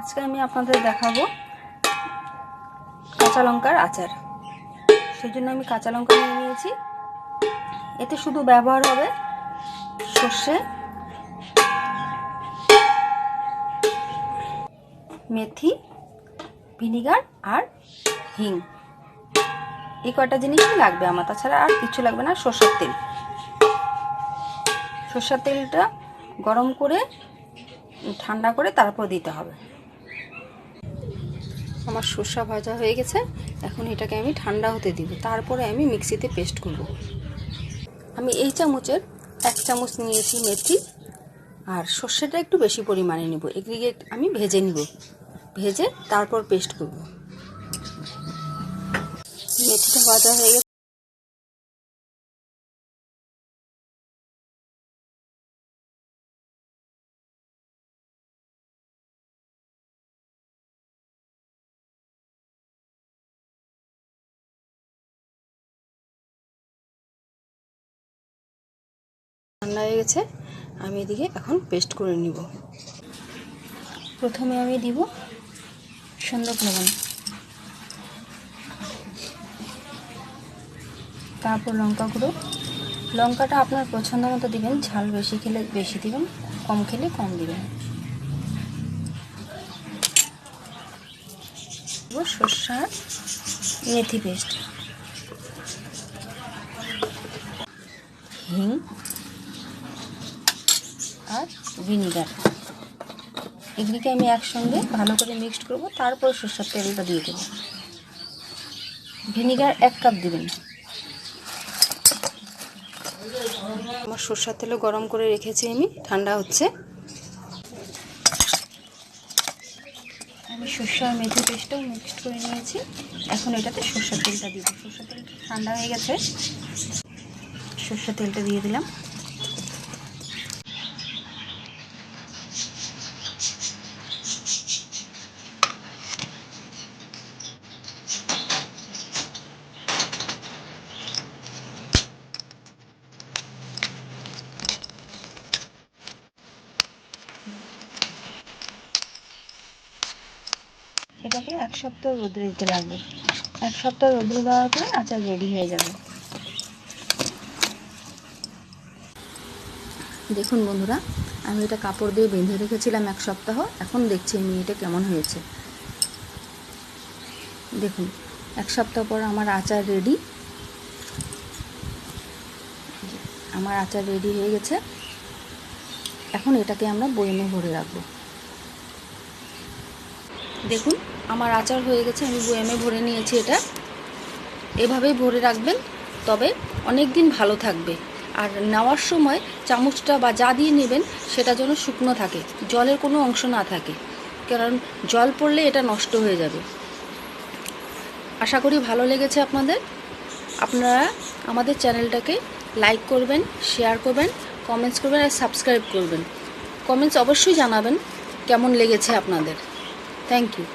আজকে আমি আপনাদের দেখাবো কাঁচা লঙ্কার আচার। সেজন্য আমি কাঁচা লঙ্কা নিয়ে নিয়েছি। এতে শুধু ব্যবহার হবে সর্ষে, মেথি, ভিনিগার আর হিং। এই কয়টা জিনিসই লাগবে আমার, তাছাড়া আর কিছু লাগবে না। সরষের তেল, সরষের তেলটা গরম করে ঠান্ডা করে তারপর দিতে হবে। আমার সরষা ভাজা হয়ে গেছে, এখন এটাকে আমি ঠান্ডা হতে দিব, তারপরে আমি মিক্সিতে পেস্ট করব। আমি এই চামচের 1 চামচ নিয়েছি মেথি, আর সর্ষেটা একটু বেশি পরিমাণে নেব। এগুলিকে আমি ভেজে নিব, ভেজে তারপর পেস্ট করব। মেথিটা ভাজা হয়ে গেছে, ঠান্ডা হয়ে গেছে। আমি এদিকে এখন পেস্ট করে নিব। প্রথমে আমি দিব সন্দক লবণ, তারপর লঙ্কা গুঁড়ো। লঙ্কাটা আপনার পছন্দ মতো দিবেন, ঝাল বেশি খেলে বেশি দিবেন, কম খেলে কম দিবেন। সরষার মেথি পেস্ট, হিং আর ভিনিগার, এগুলিকে আমি একসঙ্গে ভালো করে মিক্সড করব। তারপর সরষের তেলটা দিয়ে দেব। ভিনিগার 1 কাপ দিবেন। আমার সরষের তেলও গরম করে রেখেছি আমি, ঠান্ডা হচ্ছে। আমি সরষে আর মেথি পেস্টটাও মিক্সড করে নিয়েছি। এখন এটাতে সরষের তেলটা দিব। সরষের তেলটা ঠান্ডা হয়ে গেছে, সরষের তেলটা দিয়ে দিলাম। এটাকে 1 সপ্তাহ রোদে দিতে লাগবে। 1 সপ্তাহ রোদে দেওয়ার পরে আচার রেডি হয়ে যাবে। দেখুন বন্ধুরা, আমি এটা কাপড় দিয়ে বেঁধে রেখেছিলাম 1 সপ্তাহ। এখন দেখছি আমি এটা কেমন হয়েছে। দেখুন 1 সপ্তাহ পর আমার আচার রেডি। আমার আচার রেডি হয়ে গেছে। এখন এটাকে আমরা বয়ামে ভরে রাখবো। দেখুন আমার আচার হয়ে গেছে, আমি বয়ামে ভরে নিয়েছি। এটা এভাবেই ভরে রাখবেন, তবে অনেক দিন ভালো থাকবে। আর নেওয়ার সময় চামচটা বা যা দিয়ে নেবেন সেটা যেন শুকনো থাকে, জলের কোনো অংশ না থাকে, কারণ জল পড়লে এটা নষ্ট হয়ে যাবে। আশা করি ভালো লেগেছে আপনাদের। আপনারা আমাদের চ্যানেলটাকে লাইক করবেন, শেয়ার করবেন, কমেন্টস করবেন আর সাবস্ক্রাইব করবেন। কমেন্টস অবশ্যই জানাবেন কেমন লেগেছে আপনাদের। Thank you.